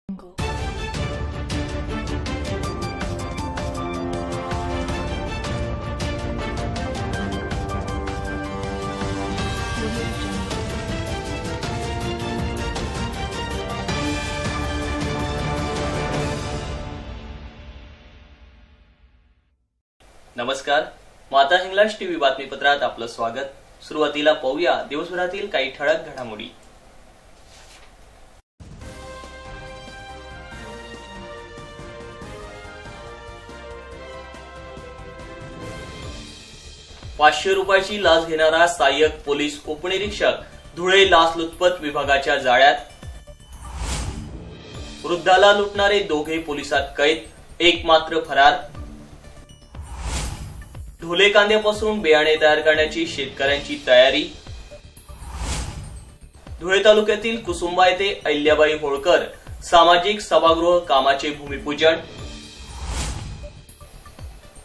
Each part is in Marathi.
नमस्कार, माता हिंगलाज टीव्ही बातमीपत्रात आपलं स्वागत। सुरुवातीला पाहूया दिवसभरातील काही ठळक घडामोडी। ₹500 लाच घेणारा सहाय्यक पोलीस उपनिरीक्षक धुळे लाचलुचपत विभागाच्या जाळ्यात। वृद्धाला लुटणारे दोघे पोलिसात कैद, एक मात्र फरार। ढोले कांद्यापासून बियाणे तयार करण्याची शेतकऱ्यांची तयारी। धुळे तालुक्यातील कुसुंबा येथे अहिल्याबाई होळकर सामाजिक सभागृह कामाचे भूमिपूजन।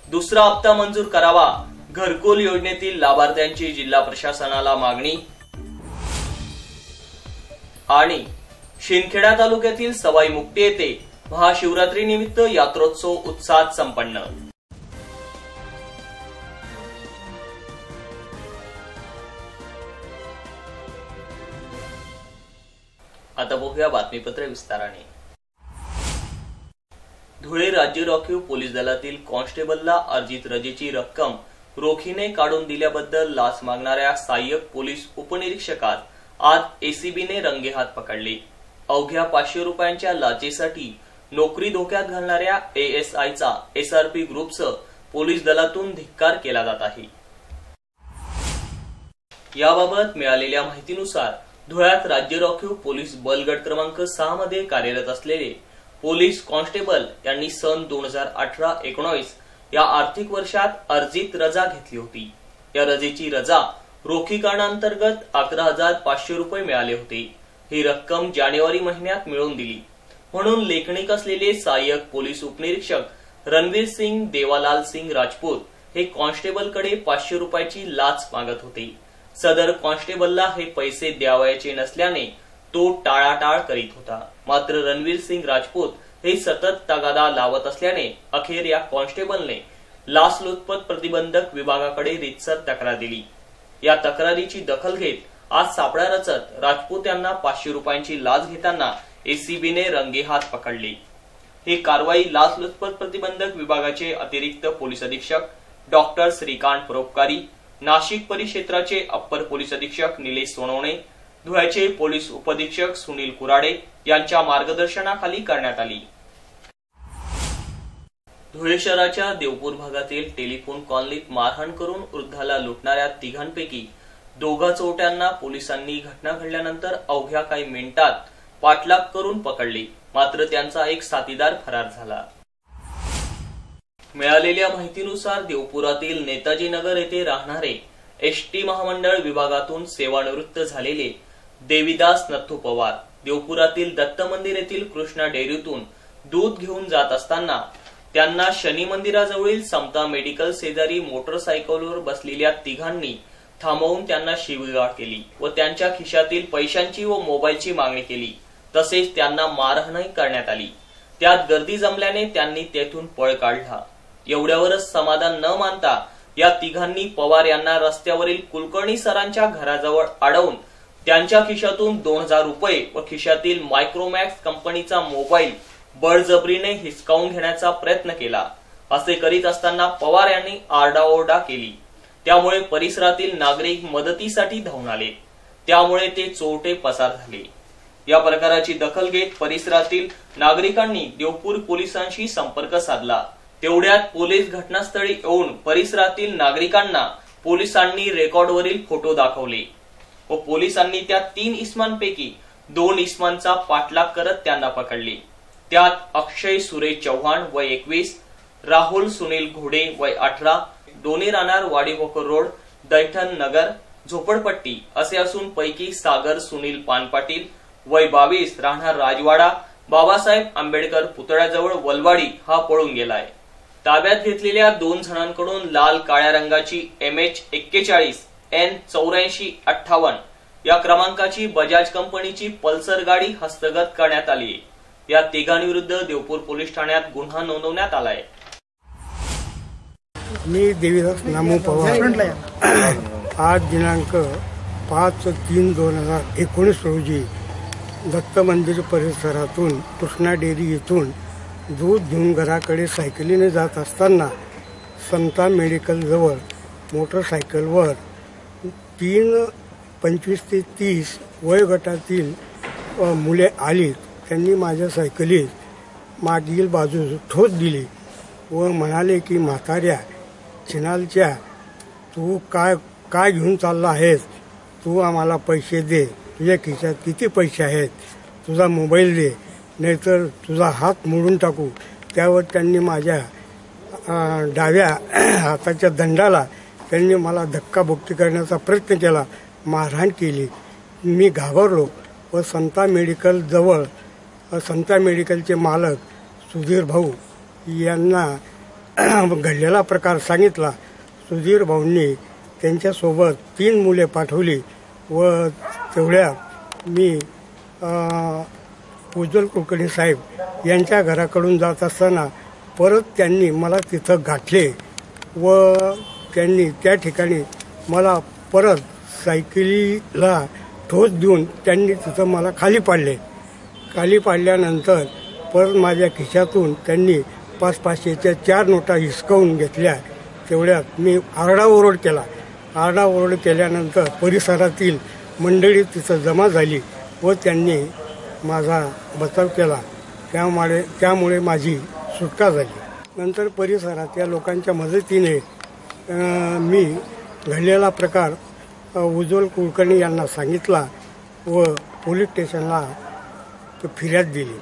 दुसरा हप्ता मंजूर करावा, घरकुल योजनेतील लाभार्थ्यांची जिल्हा प्रशासनाला मागणी। आणि शिंदखेडा तालुक्यातील सवाई मुक्ती येथे महाशिवरात्री निमित्त यात्रोत्सव उत्साहात संपन्न। आता बघूया बातमीपत्र विस्ताराने। धुळे राज्य राखीव पोलीस दलातील कॉन्स्टेबलला अर्जित रजेची रक्कम रोखीने काढून दिल्याबद्दल लाच मागणाऱ्या सहाय्यक पोलीस उपनिरीक्षकास आज एसीबीने रंगेहात पकडले। अवघ्या ₹500 लाचेसाठी नोकरी धोक्यात घालणाऱ्या एएसआयचा एसआरपी ग्रुपसह पोलीस दलातून धिक्कार केला जात आहे। याबाबत मिळालेल्या माहितीनुसार धुळ्यात राज्य राखीव पोलीस बल गट क्रमांक 6 मध्ये कार्यरत असलेले पोलीस कॉन्स्टेबल यांनी सन 2018-19 या आर्थिक वर्षात अर्जित रजा घेतली होती। या रजेची रजा रोखीकरणांतर्गत ₹11,500 मिळाले होते। ही रक्कम जानेवारी महिन्यात मिळवून दिली म्हणून लेखनिक असलेले सहाय्यक पोलीस उपनिरीक्षक रणवीर सिंग देवालाल सिंग राजपूत हे कॉन्स्टेबलकडे ₹500 लाच मागत होते। सदर कॉन्स्टेबलला हे पैसे द्यावयाचे नसल्याने तो टाळाटाळ करीत होता। मात्र रणवीर सिंग राजपूत हे सतत तगादा लावत असल्याने अखेर या कॉन्स्टेबलने लाचलुचपत प्रतिबंधक विभागाकडे रीतसर तक्रार दिली। या तक्रारीची दखल घेत आज सापळा रचत राजपूत यांना ₹500 लाच घेताना एसीबीने रंगेहात पकडले। ही कारवाई लाचलुचपत प्रतिबंधक विभागाचे अतिरिक्त पोलीस अधीक्षक डॉक्टर श्रीकांत परोपकारी, नाशिक परिक्षेत्राचे अप्पर पोलीस अधीक्षक निलेश सोनवणे, धुळ्याचे पोलीस उपअधीक्षक सुनील कुराडे यांच्या मार्गदर्शनाखाली करण्यात आली। धुळे शहराच्या देवपूर भागातील टेलिफोन कॉलनीत मारहाण करून वृद्धाला लुटणाऱ्या तिघांपैकी दोघा चोरट्यांना पोलिसांनी घटना घडल्यानंतर अवघ्या काही मिनिटात पाठलाग करून पकडले, मात्र त्यांचा एक साथीदार फरार झाला। मिळालेल्या माहितीनुसार देवपुरातील नेताजी नगर येथे राहणारे एसटी महामंडळ विभागातून सेवानिवृत्त झालेले देविदास नथू पवार देवपुरातील दत्त मंदिर येथील कृष्णा डेअरीतून दूध घेऊन जात असताना त्यांना शनी मंदिराजवळील समता मेडिकल शेजारी मोटरसायकलवर बसलेल्या तिघांनी थांबवून त्यांना शिवीगाळ केली व त्यांच्या खिशातील पैशांची व मोबाईलची मागणी केली। तसेच त्यांना मारहाणही करण्यात आली। त्यात गर्दी जमल्याने त्यांनी तेथून पळ काढला। एवढ्यावरच समाधान न मानता या तिघांनी पवार यांना रस्त्यावरील कुलकर्णी सरांच्या घराजवळ अडवून त्यांच्या खिशातून ₹2000 व खिशातील मायक्रोमॅक्स कंपनीचा मोबाईल बळजबरीने हिसकावून घेण्याचा प्रयत्न केला। असे करीत असताना पवार यांनी आरडाओरडा केली, त्यामुळे परिसरातील नागरिक मदतीसाठी धावून आले। त्यामुळे ते चोरटे पसार झाले। या प्रकाराची दखल घेत परिसरातील नागरिकांनी देवपूर पोलिसांशी संपर्क साधला। तेवढ्यात पोलीस घटनास्थळी येऊन परिसरातील नागरिकांना पोलिसांनी रेकॉर्डवरील फोटो दाखवले व पोलिसांनी त्या 3 इसमांपैकी 2 इसमांचा पाठलाग करत त्यांना पकडले। त्यात अक्षय सुरेश चव्हाण वय 21, राहुल सुनील घोडे वय 18, दोन्ही राहणार वाडी होकर रोड, दैठण नगर, झोपडपट्टी असे असून पैकी सागर सुनील पानपाटील वय 22 राहणार राजवाडा, बाबासाहेब आंबेडकर पुतळ्याजवळ वलवाडी हा पळून गेलाय। ताब्यात घेतलेल्या 2 जणांकडून लाल काळ्या रंगाची MH41 N8458 या क्रमांकाची बजाज कंपनीची पल्सर गाडी हस्तगत करण्यात आली। या तिघांविरुद्ध देवपूर पोलीस ठाण्यात गुन्हा नोंदवण्यात आलाय। मी देवीदास नामू पवार आज दिनांक 5/3/2019 रोजी दत्त मंदिर परिसरातून कृष्णा डेअरी येथून दूध घेऊन घराकडे सायकलीने जात असताना समता मेडिकलजवळ मोटरसायकलवर 25 ते 30 वयोगटातील मुले आली। त्यांनी माझ्या सायकलीत मागील बाजूस ठोस दिली व म्हणाले की म्हाताऱ्या चिनालच्या तू काय घेऊन चालला आहेस, तू आम्हाला पैसे दे, तुझ्या खिशात किती पैसे आहेत, तुझा मोबाईल दे, नाहीतर तुझा हात मोडून टाकू। त्यावर त्यांनी माझ्या डाव्या हाताच्या दंडाला त्यांनी मला धक्काबुक्की करण्याचा प्रयत्न केला, मारहाण केली। मी घाबरलो व समता मेडिकलचे मालक सुधीर भाऊ यांना घडलेला प्रकार सांगितला। सुधीर भाऊंनी त्यांच्यासोबत 3 मुले पाठवली व तेवढ्यात मी उज्ज्वल कुलकर्णी साहेब यांच्या घराकडून जात असताना परत त्यांनी मला तिथं गाठले व त्यांनी त्या ठिकाणी मला परत सायकलीला ठोस देऊन त्यांनी तिथं मला खाली पाडले। खाली पाडल्यानंतर परत माझ्या खिशातून त्यांनी 500च्या 4 नोटा हिसकावून घेतल्या। तेवढ्यात मी आरडाओरड केला। आरडाओरड केल्यानंतर परिसरातील मंडळी तिथं जमा झाली व त्यांनी माझा बचाव केला। त्यामुळे माझी सुटका झाली। नंतर परिसरातल्या लोकांच्या मदतीने मी घडलेला प्रकार उज्ज्वल कुलकर्णी यांना सांगितला व पोलीस स्टेशनला फिर्याद दिली।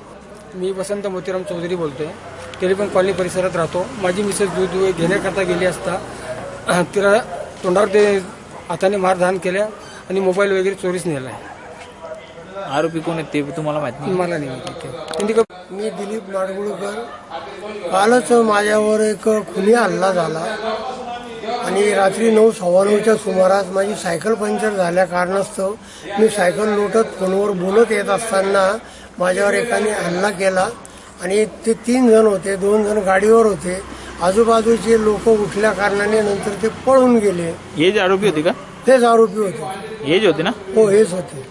मी वसंत मोतीराम चौधरी बोलतोय, टेलिफोन कॉलनी परिसरात राहतो। माझी मिसेस दूध घेण्याकरता गेली असता तिला तोंडावर ते हाताने मारहाण केल्या आणि मोबाईल वगैरे चोरीस नेला। आरोपी कोण आहेत ते तुम्हाला माहिती नाही? मला नाही माहिती। मी दिलीप माडगुळकर, कालच माझ्यावर एक खुनी हल्ला झाला आणि रात्री 9:15च्या सुमारास माझी सायकल पंक्चर झाल्या कारणास्तव मी सायकल लोटत फोनवर बोलत येत असताना माझ्यावर एकाने हल्ला केला आणि ते 3 जण होते, 2 जण गाडीवर होते। आजूबाजूचे लोक उठल्या कारणाने नंतर ते पळून गेले। हे जे आरोपी होते का? तेच आरोपी होते। हेच होते ना? हो, हेच होते।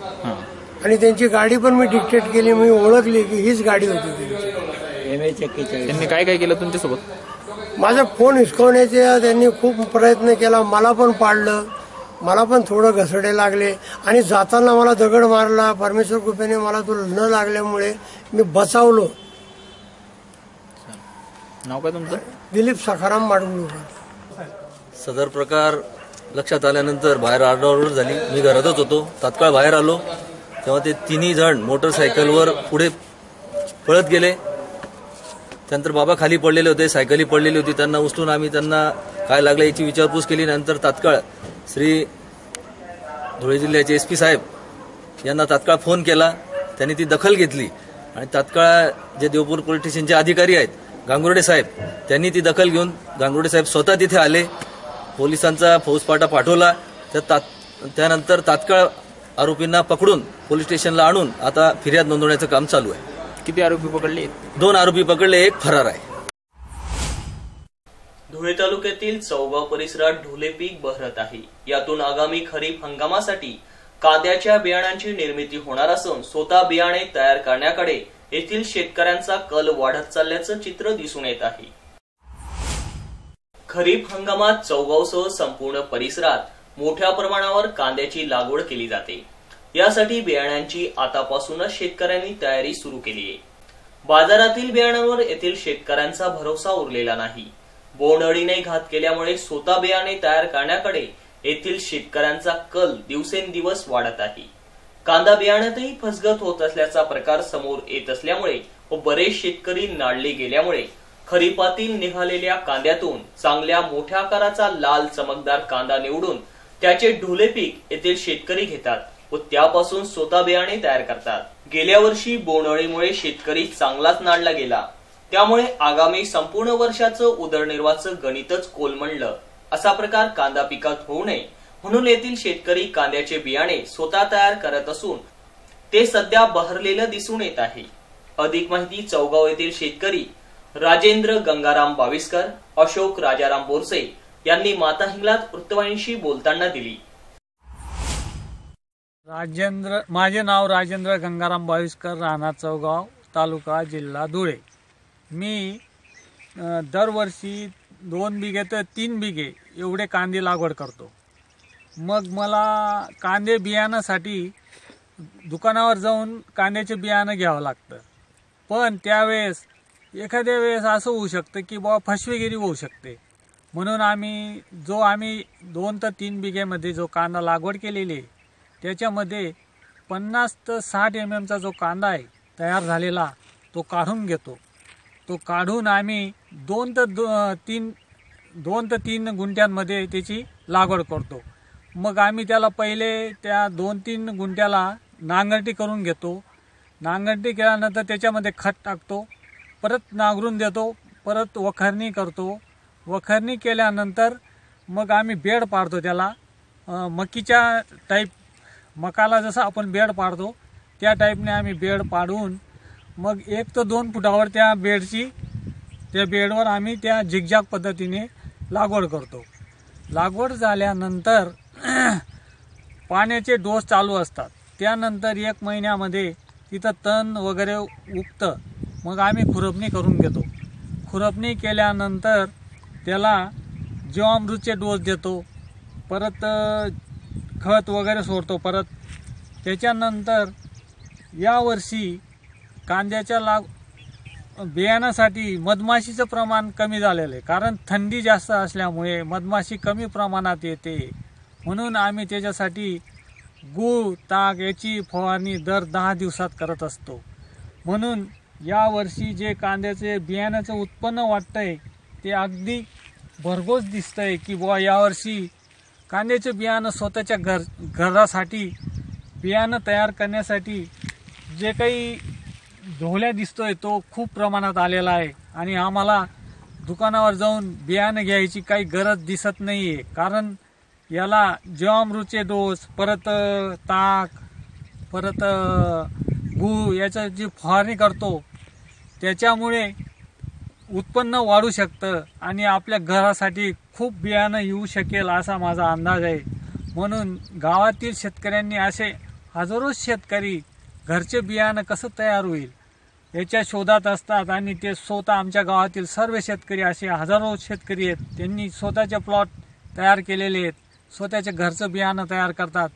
आणि त्यांची गाडी पण मी डिक्टेट केली, मी ओळखली की हीच गाडी होती त्यांची। त्यांनी काय काय केलं तुमच्यासोबत? माझा फोन हिसकवण्याचे त्यांनी खूप प्रयत्न केला, मला पण पाडलं, मला पण थोडं घसडे लागले आणि जाताना मला दगड मारला। परमेश्वर कृपेने मला तो न लागल्यामुळे मी बचावलो। नाव काय तुमचं? दिलीप सखाराम माडगुळकर। सदर प्रकार लक्षात आल्यानंतर बाहेर आरडाओरड झाली। मी घरातच होतो, तात्काळ बाहेर आलो तेव्हा ते 3 जण मोटरसायकलवर पुढे पळत गेले। त्यानंतर बाबा खाली पडलेले होते, सायकली पडलेली होती, त्यांना उचलून आम्ही त्यांना काय लागलं याची विचारपूस केली। नंतर तात्काळ श्री धुळे जिल्ह्याचे SP साहेब यांना तात्काळ फोन केला, त्यांनी ती दखल घेतली आणि तात्काळ जे देवपूर पोलीस स्टेशनचे अधिकारी आहेत गांगुर्डे साहेब, त्यांनी ती दखल घेऊन गांगुर्डे साहेब स्वतः तिथे आले, पोलिसांचा फौजफाटा पाठवला। त्यानंतर तात्काळ आरोपींना पकडून पोलीस स्टेशनला आणून आता फिर्याद नोंदवण्याचं काम चालू आहे। किती आरोपी पकडले? 2 आरोपी पकडले, 1 फरार आहे। धुळे तालुक्यातील चौगाव परिसरात ढोले पीक बहरत आहे। यातून आगामी खरीप हंगामासाठी कांद्याच्या बियाणांची निर्मिती होणार असून स्वतः बियाणे तयार करण्याकडे येथील शेतकऱ्यांचा कल वाढत चालल्याचं चित्र दिसून येत आहे। खरीप हंगामात चौगावसह संपूर्ण परिसरात मोठ्या प्रमाणावर कांद्याची लागवड केली जाते। यासाठी बियाण्यांची आतापासूनच शेतकऱ्यांनी तयारी सुरू केली आहे। बाजारातील बियाणांवर येथील शेतकऱ्यांचा भरोसा उरलेला नाही। बोंडअळीने घात केल्यामुळे स्वतः बियाणे तयार करण्याकडे येथील शेतकऱ्यांचा कल दिवसेंदिवस वाढत आहे। कांदा बियाण्यातही फसगत होत असल्याचा प्रकार समोर येत असल्यामुळे व बरेच शेतकरी नाडले गेल्यामुळे खरीपातील निघालेल्या कांद्यातून चांगल्या मोठ्या आकाराचा लाल चमकदार कांदा निवडून त्याचे ढोले पीक येथील शेतकरी घेतात व त्यापासून स्वतः बियाणे तयार करतात। गेल्या वर्षी बोंडअळीमुळे शेतकरी चांगलाच नाडला गेला, त्यामुळे आगामी संपूर्ण वर्षाचं उदरनिर्वाहाचं गणितच कोलमडलं। असा प्रकार कांदा पिकात होऊ नये म्हणून येथील शेतकरी कांद्याचे बियाणे स्वतः तयार करत असून ते सध्या बहरलेलं दिसून येत आहे। अधिक माहिती चौगाव येथील शेतकरी राजेंद्र गंगाराम बाविस्कर, अशोक राजाराम बोरसे यांनी माता हिंगलाज वृत्तवाहिनीशी बोलताना दिली. माझे नाव राजेंद्र गंगाराम बाविस्कर, राहणार चौगाव, तालुका जिल्हा धुळे. मी दरवर्षी 2 बिघे तर 3 बिघे एवढे कांदे लागवड करतो. मग मला कांदे बियाण्यासाठी दुकानावर जाऊन कांद्याचे बियाणं घ्यावं लागतं. पण त्यावेळेस एखाद्या वेळेस असं होऊ शकतं की फसवेगिरी होऊ शकते. म्हणून आम्ही 2 ते 3 बिघेमध्ये जो कांदा लागवड केलेली आहे त्याच्यामध्ये 50 ते 60 mm जो कांदा आहे तयार झालेला तो काढून घेतो. तो काढून आम्ही 2 ते 3 गुंठ्यांमध्ये त्याची लागवड करतो. मग आम्ही त्याला पहिले त्या 2-3 गुंठ्याला नांगरटी करून घेतो. नांगरटी केल्यानंतर त्याच्यामध्ये खत टाकतो, परत नांगरून देतो, परत वखरणी करतो. वखरणी केल्यानंतर मग आम्ही बेड पाडतो त्याला. मकीच्या टाईप, मकाला जसं आपण बेड पाडतो त्या टाईपने आम्ही बेड पाडून मग 1 ते 2 फुटावर त्या बेडवर आम्ही त्या झिगझॅग पद्धतीने लागवड करतो. लागवड झाल्यानंतर पाण्याचे डोस चालू असतात. त्यानंतर 1 महिन्यामध्ये तिथं तण वगैरे उगतं. मग आम्ही खुरपणी करून घेतो. खुरपणी केल्यानंतर त्याला जीवामृतचे डोस देतो, परत खत वगैरे सोडतो. परत त्याच्यानंतर यावर्षी कांद्याच्या बियाण्यासाठी मधमाशीचं प्रमाण कमी झालेलं आहे. कारण थंडी जास्त असल्यामुळे मधमाशी कमी प्रमाणात येते. म्हणून आम्ही त्याच्यासाठी गूळ, ताक याची फवारणी दर 10 दिवसात करत असतो. म्हणून यावर्षी जे कांद्याचे बियाण्याचं उत्पन्न वाटतंय ते अगदी भरघोस दिसतंय की यावर्षी कांद्याचं बियाणं स्वतःच्या घरासाठी बियाणं तयार करण्यासाठी जे काही ढोल्या दिसतोय तो खूप प्रमाणात आलेला आहे. आणि आम्हाला दुकानावर जाऊन बियाणं घ्यायची काही गरज दिसत नाही आहे. कारण याला जीवामृतचे डोस, परत ताक, परत गूळ याचं जी फवारणी करतो त्याच्यामुळे उत्पन्न वाढू शकतं आणि आपल्या घरासाठी खूप बियाणं येऊ शकेल असा माझा अंदाज आहे. म्हणून गावातील शेतकऱ्यांनी असे हजारो शेतकरी घरचे बियाणं कसं तयार होईल याच्या शोधात असतात. आणि ते स्वतः आमच्या गावातील सर्व शेतकरी असे हजारो शेतकरी आहेत, त्यांनी स्वतःचे प्लॉट तयार केलेले आहेत, स्वतःच्या घरचं बियाणं तयार करतात.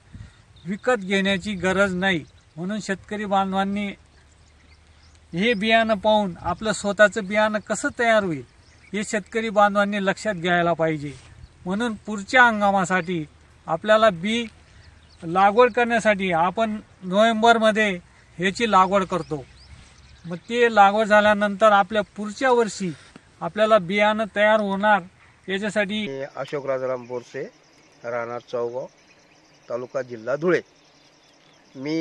विकत घेण्याची गरज नाही. म्हणून शेतकरी बांधवांनी हे बियाणं पाहून आपलं स्वतःचं बियाणं कसं तयार होईल हे शेतकरी बांधवांनी लक्षात घ्यायला पाहिजे. म्हणून पुढच्या हंगामासाठी आपल्याला बी लागवड करण्यासाठी आपण नोव्हेंबरमध्ये ह्याची लागवड करतो. मग ते लागवड झाल्यानंतर आपल्या पुढच्या वर्षी आपल्याला बियाणं तयार होणार. याच्यासाठी अशोक राजाराम बोरसे, राहणार चौगाव, तालुका जिल्हा धुळे. मी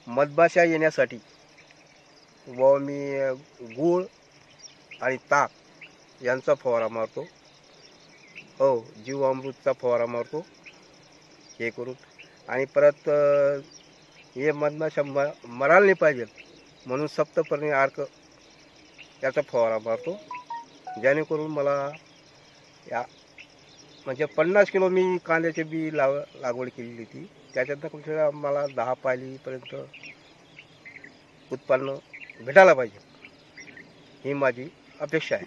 मधमाशा येण्यासाठी मी गूळ आणि ताक यांचा फवारा मारतो. जीवामृतचा फवारा मारतो हे करून. आणि परत हे मधमाशा मरायला नाही पाहिजे म्हणून सप्तपर्णी अर्क याचा फवारा मारतो. जेणेकरून मला म्हणजे 50 किलो मी कांद्याचे बी लागवड केलेली होती. त्याच्यातनं मला 10 पायलीपर्यंत उत्पन्न भेटायला पाहिजे ही माझी अपेक्षा आहे.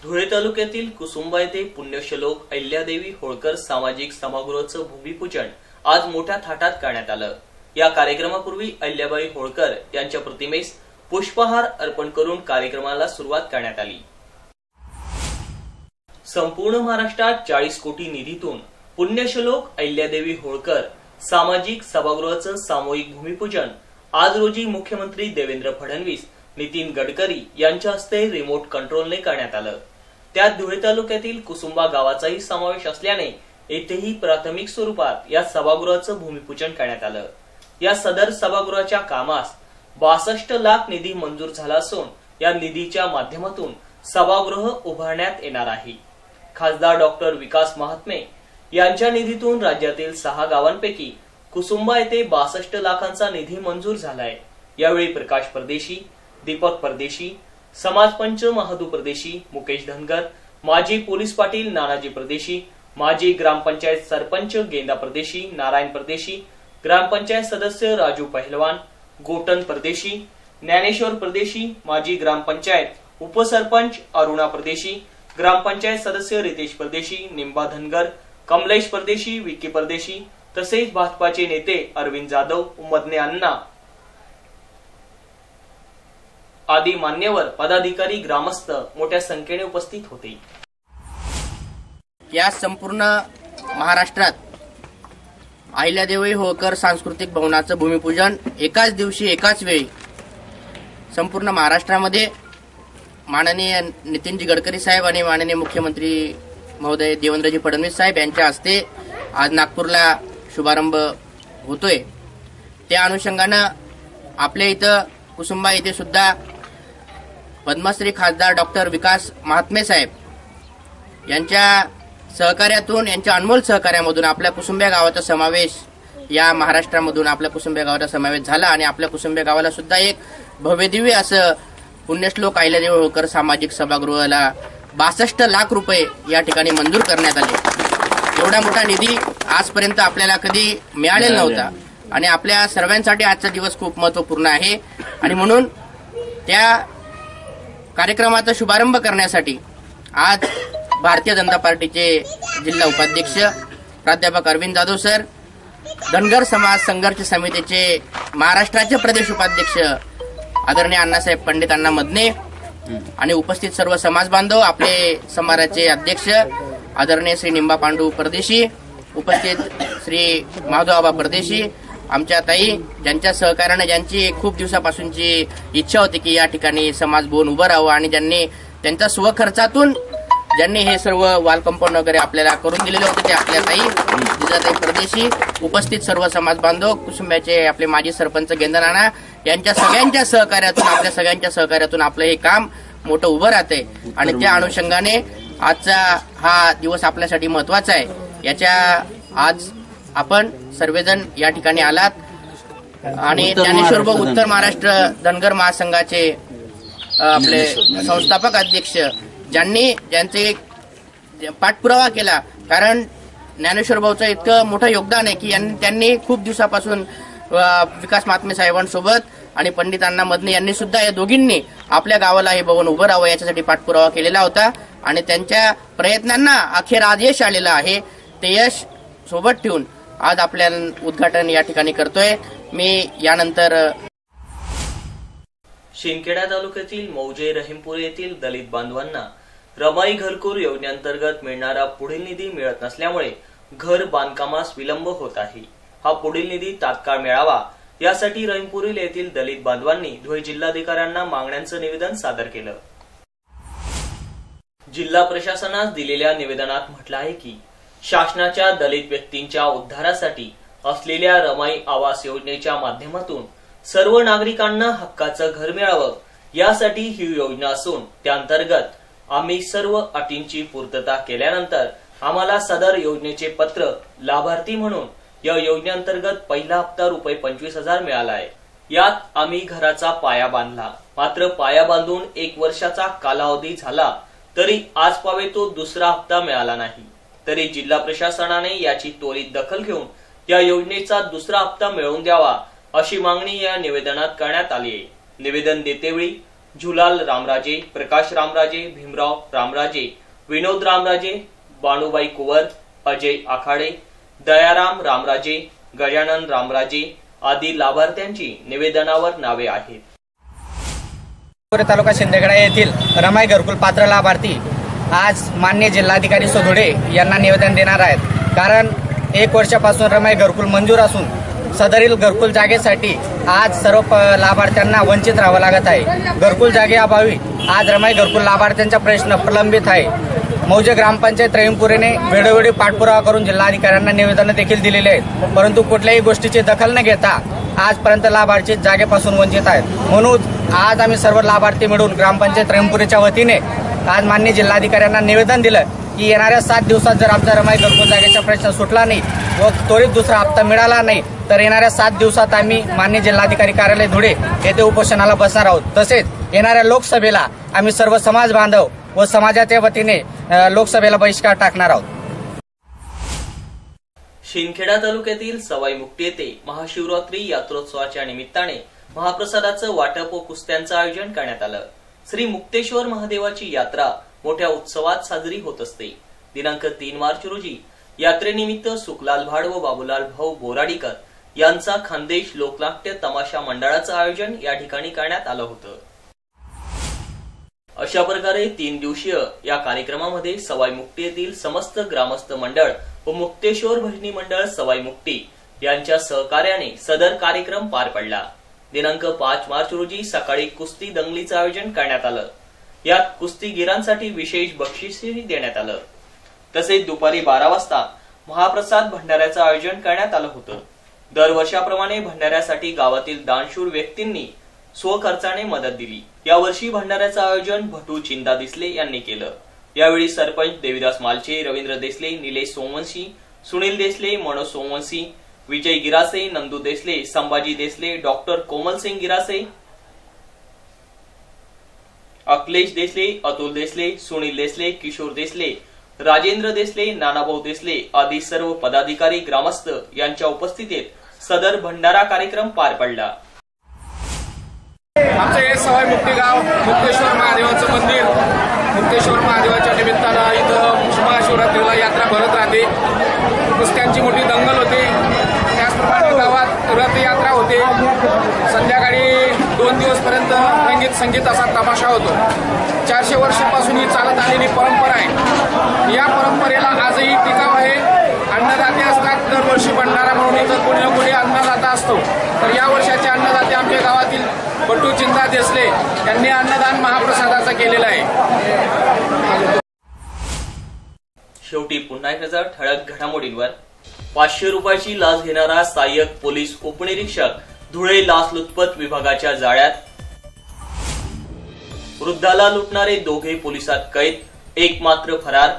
धुळे तालुक्यातील कुसुंबा येथे पुण्यश्लोक अहिल्यादेवी होळकर सामाजिक सभागृहाचं भूमिपूजन आज मोठ्या थाटात करण्यात आलं. या कार्यक्रमापूर्वी अहिल्याबाई होळकर यांच्या प्रतिमेस पुष्पहार अर्पण करून कार्यक्रमाला सुरुवात करण्यात आली. संपूर्ण महाराष्ट्रात 40 कोटी निधीतून पुण्यश्लोक अहिल्यादेवी होळकर सामाजिक सभागृहाचं सामूहिक भूमिपूजन आज रोजी मुख्यमंत्री देवेंद्र फडणवीस, नितीन गडकरी यांच्या हस्ते रिमोट कंट्रोलने करण्यात आलं. त्यात धुळे तालुक्यातील कुसुंबा गावाचाही समावेश असल्याने येथेही प्राथमिक स्वरूपात या सभागृहाचं भूमिपूजन करण्यात आलं. या सदर सभागृहाच्या कामास 62 लाख निधी मंजूर झाला असून या निधीच्या माध्यमातून सभागृह उभारण्यात येणार आहे. खासदार डॉक्टर विकास महात्मे यांच्या निधीतून राज्यातील 6 गावांपैकी कुसुंबा येथे 62 लाखांचा निधी मंजूर झालाय। यावेळी प्रकाश परदेशी, दीपक परदेशी, समाजपंच महादू परदेशी, मुकेश धनगर, माजी पोलीस पाटील नानाजी परदेशी, माजी ग्रामपंचायत सरपंच गेंदा परदेशी, नारायण परदेशी, ग्रामपंचायत सदस्य राजू पहलवान, गोटन परदेशी, ज्ञानेश्वर परदेशी, माजी ग्रामपंचायत उपसरपंच अरुणा परदेशी, ग्रामपंचायत सदस्य रितेश परदेशी, निंबा धनगर, कमलेश परदेशी, विक्की परदेशी तसेच भाजपाचे नेते अरविंद जाधव, उमदने अण्णा आदी मान्यवर पदाधिकारी ग्रामस्थ मोठ्या संख्येने उपस्थित होते। या संपूर्ण महाराष्ट्रात अहिल्यादेवी होळकर सांस्कृतिक भवनाचं भूमिपूजन एकाच दिवशी एकाच वेळी संपूर्ण महाराष्ट्रामध्ये माननीय नितीनजी गडकरी साहेब आणि माननीय मुख्यमंत्री महोदय देवेंद्रजी फडणवीस साहेब यांच्या हस्ते आज नागपूरला शुभारंभ होतोय। त्या अनुषंगानं आपल्या इथं कुसुंबा येथे सुद्धा पद्मश्री खासदार डॉक्टर विकास महात्मे साहेब यांच्या सहकार्यातून, यांच्या अनमोल सहकार्यामधून आपल्या कुसुंबा गावाचा समावेश, या महाराष्ट्रामधून आपल्या कुसुंबा गावाचा समावेश झाला आणि आपल्या कुसुंबा गावाला सुद्धा एक भव्यदिव्य असं पुण्यश्लोक अहिल्यादेवी होळकर सामाजिक सभागृहाला 62 लाख रुपये या ठिकाणी मंजूर करण्यात आले। एवढा मोठा निधी आजपर्यंत आपल्याला कधी मिळालेला नव्हता आणि आपल्या सर्वांसाठी आजचा दिवस खूप महत्त्वपूर्ण आहे आणि म्हणून त्या कार्यक्रमाचा शुभारंभ करण्यासाठी आज भारतीय जनता पार्टीचे जिल्हा उपाध्यक्ष प्राध्यापक अरविंद जाधव सर, धनगर समाज संघर्ष समितीचे महाराष्ट्राचे प्रदेश उपाध्यक्ष आदरणीय अण्णासाहेब पंडित अण्णा मदने आणि उपस्थित सर्व समाज बांधव, आपले समाजाचे अध्यक्ष आदरणीय श्री निंबा पांडू परदेशी, उपस्थित श्री माधवआबा परदेशी, आमच्या ताई ज्यांच्या सहकार्याने, ज्यांची खूप दिवसापासूनची इच्छा होती की या ठिकाणी समाज भवन उभं राहावं आणि ज्यांनी त्यांच्या स्वखर्चातून ज्यांनी हे सर्व वॉल कंपाऊंड वगैरे आपल्याला करून दिलेले होते ते आपल्या ताई जिजाताई परदेशी, उपस्थित सर्व समाज बांधव, कुसुंब्याचे आपले माजी सरपंच गेंदा नाना यांच्या सगळ्यांच्या सहकार्यातून, आपल्या सगळ्यांच्या सहकार्यातून आपलं हे काम मोठं उभं राहतंय आणि त्या अनुषंगाने आजचा हा दिवस आपल्यासाठी महत्वाचा आहे। याच्या आज आपण सर्वजण या ठिकाणी आलात आणि ज्ञानेश्वर व उत्तर महाराष्ट्र धनगर महासंघाचे आपले संस्थापक अध्यक्ष ज्यांचे पाठपुरावा केला, कारण ज्ञानेश्वर भाऊचं इतकं मोठं योगदान आहे की त्यांनी खूप दिवसापासून विकास महात्मे साहेबांसोबत आणि पंडित अण्णा मदने यांनी सुद्धा या दोघींनी आपल्या गावाला हे भवन उभं राहावं याच्यासाठी पाठपुरावा केलेला होता आणि त्यांच्या प्रयत्नांना अखेर आज यश आलेलं आहे। ते यश सोबत ठेवून आज आपल्या उद्घाटन या ठिकाणी करतोय। मी यानंतर शिंदखेडा तालुक्यातील मौजे रहीमपूर येथील दलित बांधवांना रमाई घरकुल योजनेअंतर्गत मिळणारा पुढील निधी मिळत नसल्यामुळे घर बांधकामास विलंब होत आहे। हा पुढील निधी तात्काळ मिळावा यासाठी रहीमपूर येथील दलित बांधवांनी धुळे जिल्हाधिकाऱ्यांना मागण्यांचं निवेदन सादर केलं। जिल्हा प्रशासनास दिलेल्या निवेदनात म्हटलं आहे की शासनाच्या दलित व्यक्तींच्या उद्धारासाठी असलेल्या रमाई आवास योजनेच्या माध्यमातून सर्व नागरिकांना हक्काचं घर मिळावं यासाठी ही योजना असून त्याअंतर्गत आम्ही सर्व अटींची पूर्तता केल्यानंतर आम्हाला सदर योजनेचे पत्र लाभार्थी म्हणून या योजनेअंतर्गत पहिला हप्ता रुपये 25,000 मिळाला आहे। यात आम्ही घराचा पाया बांधला, मात्र पाया बांधून 1 वर्षाचा कालावधी झाला तरी आज पावे तो दुसरा हप्ता मिळाला नाही। तरी जिल्हा प्रशासनाने याची त्वरित दखल घेऊन या योजनेचा दुसरा हप्ता मिळवून द्यावा अशी मागणी या निवेदनात करण्यात आली आहे। निवेदन देतेवेळी झुलाल रामराजे, प्रकाश रामराजे, भीमराव रामराजे, विनोद रामराजे, बाणूबाई कुवर, अजय आखाडे, दयाराम रामराजे, गजानन रामराजे आदी लाभार्थ्यांची निवेदनावर नावे आहेत। तालुका शिंदखेडा येथील रमाई घरकुल पात्र लाभार्थी आज माननीय जिल्हाधिकारी सोधोडे यांना निवेदन देणार आहेत, कारण 1 वर्षापासून रमाई घरकुल मंजूर असून सदरील घरकुल जागेसाठी आज सर्व लाभार्थ्यांना वंचित राहावं लागत आहे। घरकुल जागेअभावी आज रमाई घरकुल लाभार्थ्यांचा प्रश्न प्रलंबित आहे। मौजे ग्रामपंचायत रहीमपुरेने वेळोवेळी पाठपुरावा करून जिल्हाधिकाऱ्यांना निवेदन देखील दिलेले आहेत, परंतु कुठल्याही गोष्टीची दखल न घेता आजपर्यंत लाभार्थी जागेपासून वंचित आहेत। म्हणून आज आम्ही सर्व लाभार्थी मिळून ग्रामपंचायत रहीमपुरेच्या वतीने आज माननीय जिल्हाधिकाऱ्यांना निवेदन दिलं की येणाऱ्या 7 दिवसात जर आमचा रमाई घरकुल जागेचा प्रश्न सुटला नाही व त्वरित दुसरा हप्ता मिळाला नाही तर येणाऱ्या 7 दिवसात आम्ही माननीय जिल्हाधिकारी कार्यालय धुळे येथे उपोषणाला बसणार आहोत. तसेच येणाऱ्या लोकसभेला आम्ही सर्व समाज बांधव व समाजाच्या वतीने लोकसभेला बहिष्कार टाकणार आहोत. शिंदखेडा तालुक्यातील सवाई मुक्ती येथे महाशिवरात्री यात्रोत्सवाच्या निमित्ताने महाप्रसादाचं वाटप व कुस्त्यांचं आयोजन करण्यात आलं. श्री मुक्तेश्वर महादेवाची यात्रा मोठ्या उत्सवात साजरी होत असते. दिनांक 3 मार्च रोजी यात्रेनिमित्त सुखलाल भाड व बाबूलाल भाऊ बोराडीकर यांचा खानदेश लोकनाट्य तमाशा मंडळाचं आयोजन या ठिकाणी करण्यात आलं होतं. अशा प्रकारे 3 दिवसीय या कार्यक्रमामध्ये सवाई मुक्ती येथील समस्त ग्रामस्थ मंडळ व मुक्तेश्वर भजनी मंडळ सवाई मुक्ती यांच्या सहकार्याने सदर कार्यक्रम पार पडला. दिनांक 5 मार्च रोजी सकाळी कुस्ती दंगलीचं आयोजन करण्यात आलं. यात कुस्तीगीरांसाठी विशेष बक्षीसही देण्यात आलं. तसेच दुपारी 12 वाजता महाप्रसाद भंडाऱ्याचं आयोजन करण्यात आलं होतं. दरवर्षाप्रमाणे भंडाऱ्यासाठी गावातील दानशूर व्यक्तींनी स्वखर्चाने मदत दिली. यावर्षी भंडाऱ्याचं आयोजन भटू चिंदा दिसले यांनी केलं. यावेळी सरपंच देविदास मालचे, रवींद्र देसले, निलेश सोमवंशी, सुनील देसले, मनोज सोमवंशी, विजय गिरासे, नंदू देसले, संभाजी देसले, डॉक्टर कोमल सिंग गिरासे, अखिलेश देसले, अतुल देसले, सुनील देसले, किशोर देसले, राजेंद्र देसले, नानाभाऊ देसले आदी सर्व पदाधिकारी ग्रामस्थ यांच्या उपस्थितीत सदर भंडारा कार्यक्रम पार पडला. आमचं हे सवाई मुक्ती गाव मुक्तेश्वर महादेवाचं मंदिर. मुक्तेश्वर महादेवाच्या निमित्तानं इथं महाशिवरात्रीला यात्रा भरत राहते. कुस्त्यांची मोठी दंगल होते. त्याचप्रमाणे गावात रथयात्रा होते. संध्याकाळी 2 दिवसपर्यंत रंगीत संगीत असा तमाशा होतो. 400 वर्षापासून ही चालत आलेली परंपरा आहे. या परंपरेला आजही टिकाव आहे. अन्नदाते असतात. दरवर्षी भंडारा म्हणून इथं कोणी ना कोणी अन्नदाता असतो. तर या वर्षाचे अन्नदाते आमच्या गावातील बटू चिंदा देसले यांनी अन्नदान महाप्रसादाचं केलेलं आहे. शेवटी पुन्हा एक नजर ठळक घडामोडींवर. 500 रुपयाची लाच घेणारा सहाय्यक पोलीस उपनिरीक्षक धुळे लाचलुचपत विभागाच्या जाळ्यात. वृद्धाला लुटणारे 2 पोलिसात कैद, 1 मात्र फरार.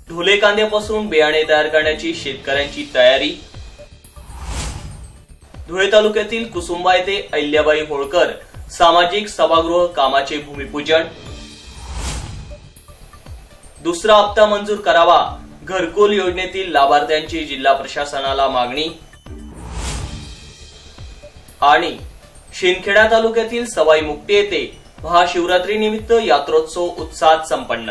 ढोले कांद्यापासून बियाणे तयार करण्याची शेतकऱ्यांची तयारी. धुळे तालुक्यातील कुसुंबा येथे अहिल्याबाई होळकर सामाजिक सभागृह कामाचे भूमिपूजन. दुसरा हप्ता मंजूर करावा, घरकुल योजनेतील लाभार्थ्यांची जिल्हा प्रशासनाला मागणी. आणि शिंदखेडा तालुक्यातील सवाई मुक्ती येथे महाशिवरात्री निमित्त यात्रोत्सव उत्साहात संपन्न.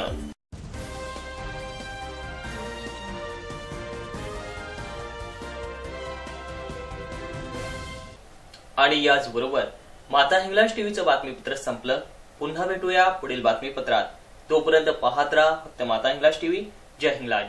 आणि याचबरोबर माता हिंगलाज टीव्हीचं बातमीपत्र संपलं. पुन्हा भेटूया पुढील बातमीपत्रात. तोपर्यंत पाहत राहा फक्त माता हिंगलाज टीव्ही. जय हिंगलाज.